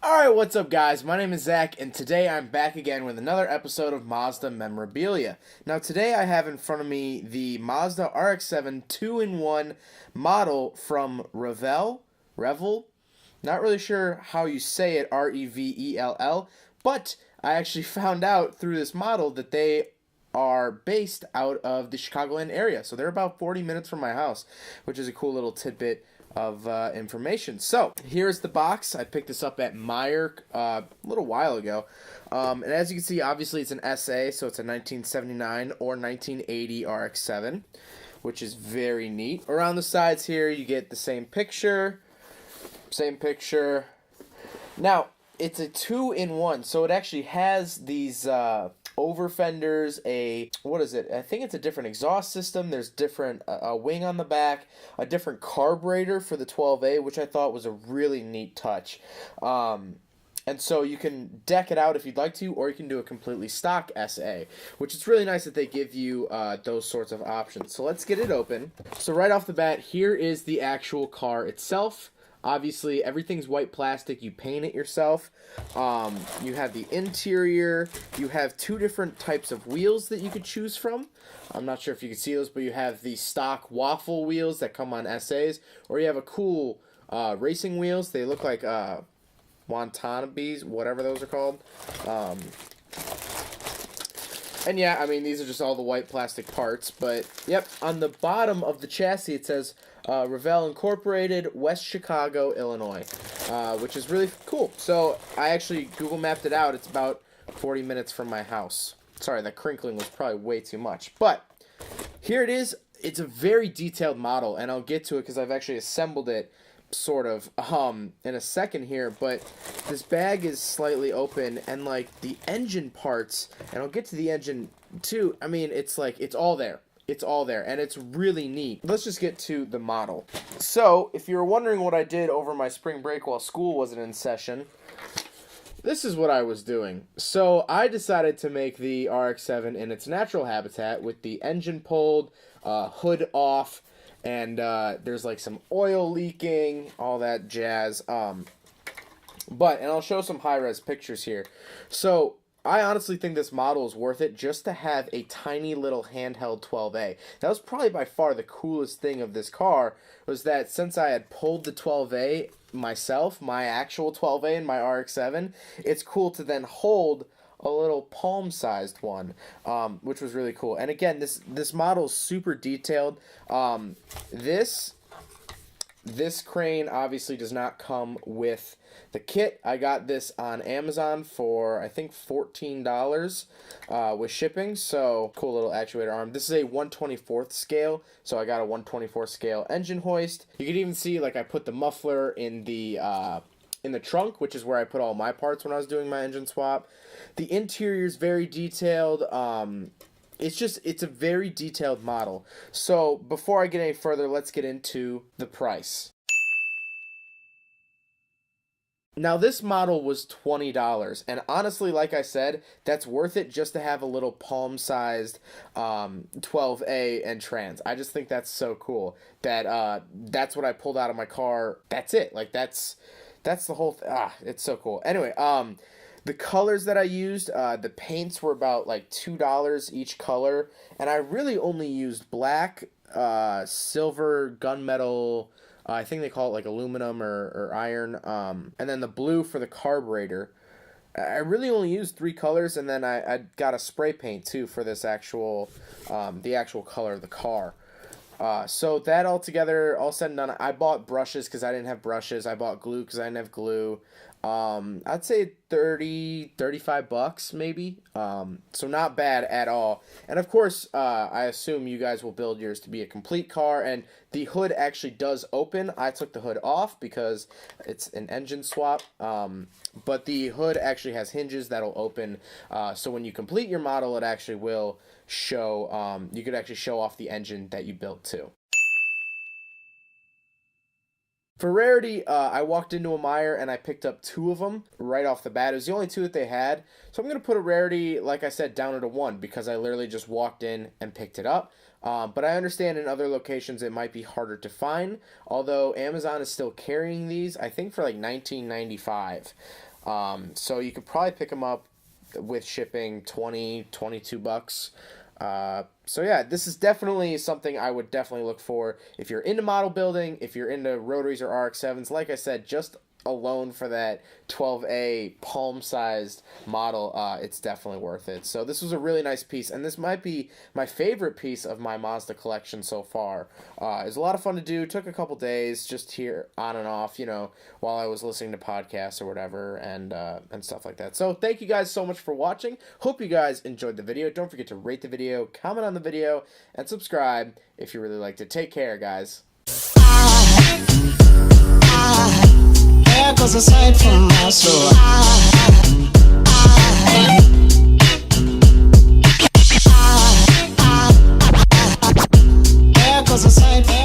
Alright, what's up guys? My name is Zach, and today I'm back again with another episode of Mazda Memorabilia. Now today I have in front of me the Mazda Rx7 2-in-1 model from Revell, not really sure how you say it, R-E-V-E-L-L, but I actually found out through this model that they are based out of the Chicagoland area, so they're about 40 minutes from my house, which is a cool little tidbit of information. So here's the box. I picked this up at Meijer a little while ago, and as you can see, obviously it's an SA, so it's a 1979 or 1980 RX-7, which is very neat. Around the sides here you get the same picture. Now it's a 2-in-1, so it actually has these over fenders, what is it? I think it's a different exhaust system. There's different a wing on the back, a different carburetor for the 12A, which I thought was a really neat touch. And so you can deck it out if you'd like to, or you can do a completely stock SA, which is really nice that they give you those sorts of options. So let's get it open. So right off the bat, here is the actual car itself. Obviously, everything's white plastic. You paint it yourself. You have the interior. You have two different types of wheels that you could choose from. I'm not sure if you can see those, but you have the stock waffle wheels that come on SAs, or you have a cool racing wheels. They look like Wantanabes, whatever those are called. And yeah, I mean, these are just all the white plastic parts. But, yep, on the bottom of the chassis, it says Revell Incorporated, West Chicago, Illinois, which is really cool. So I actually Google mapped it out. It's about 40 minutes from my house. Sorry, that crinkling was probably way too much. But here it is. It's a very detailed model, and I'll get to it because I've actually assembled it sort of in a second here. But this bag is slightly open, and like the engine parts, and I'll get to the engine too. I mean, it's like it's all there. It's all there, and it's really neat. Let's just get to the model. So, if you were wondering what I did over my spring break while school wasn't in session, this is what I was doing. So, I decided to make the RX-7 in its natural habitat with the engine pulled, hood off, and there's like some oil leaking, all that jazz. And I'll show some high-res pictures here. So, I honestly think this model is worth it just to have a tiny little handheld 12A. That was probably by far the coolest thing of this car, was that since I had pulled the 12A myself, my actual 12A in my RX-7, it's cool to then hold a little palm-sized one, which was really cool. And again, this model is super detailed. This crane obviously does not come with the kit. I got this on Amazon for, I think, $14 with shipping. So, cool little actuator arm. This is a 1/24th scale, so I got a 1/24th scale engine hoist. You can even see, like, I put the muffler in the trunk, which is where I put all my parts when I was doing my engine swap. The interior is very detailed. It's a very detailed model. So before I get any further, let's get into the price. Now this model was $20, and honestly, like I said, that's worth it just to have a little palm-sized 12A and trans. I just think that's so cool that that's what I pulled out of my car. That's it. Like that's the whole it's so cool. Anyway, the colors that I used, the paints were about like $2 each color, and I really only used black, silver, gunmetal, I think they call it like aluminum or iron, and then the blue for the carburetor. I really only used 3 colors, and then I got a spray paint too for this actual, the actual color of the car. So that all together, all said and done, I bought brushes because I didn't have brushes. I bought glue because I didn't have glue. I'd say $35 maybe. So not bad at all. And of course, I assume you guys will build yours to be a complete car, and the hood actually does open. I took the hood off because it's an engine swap. But the hood actually has hinges that'll open. So when you complete your model, it actually will show, you could actually show off the engine that you built too. For rarity, I walked into a Meijer and I picked up 2 of them right off the bat. It was the only 2 that they had. So I'm going to put a rarity, like I said, down at a 1 because I literally just walked in and picked it up. But I understand in other locations it might be harder to find, although Amazon is still carrying these, I think for like $19.95. So you could probably pick them up with shipping, $22. So yeah, this is definitely something I would definitely look for if you're into model building, if you're into rotaries or RX-7s. Like I said, just alone for that 12A palm-sized model, it's definitely worth it. So this was a really nice piece, and this might be my favorite piece of my Mazda collection so far. It was a lot of fun to do. Took a couple days just here on and off, while I was listening to podcasts or whatever, and stuff like that. So thank you guys so much for watching. Hope you guys enjoyed the video. Don't forget to rate the video, comment on the video, and subscribe if you really liked it. Take care, guys. There goes a sight from my soul. There goes a sight.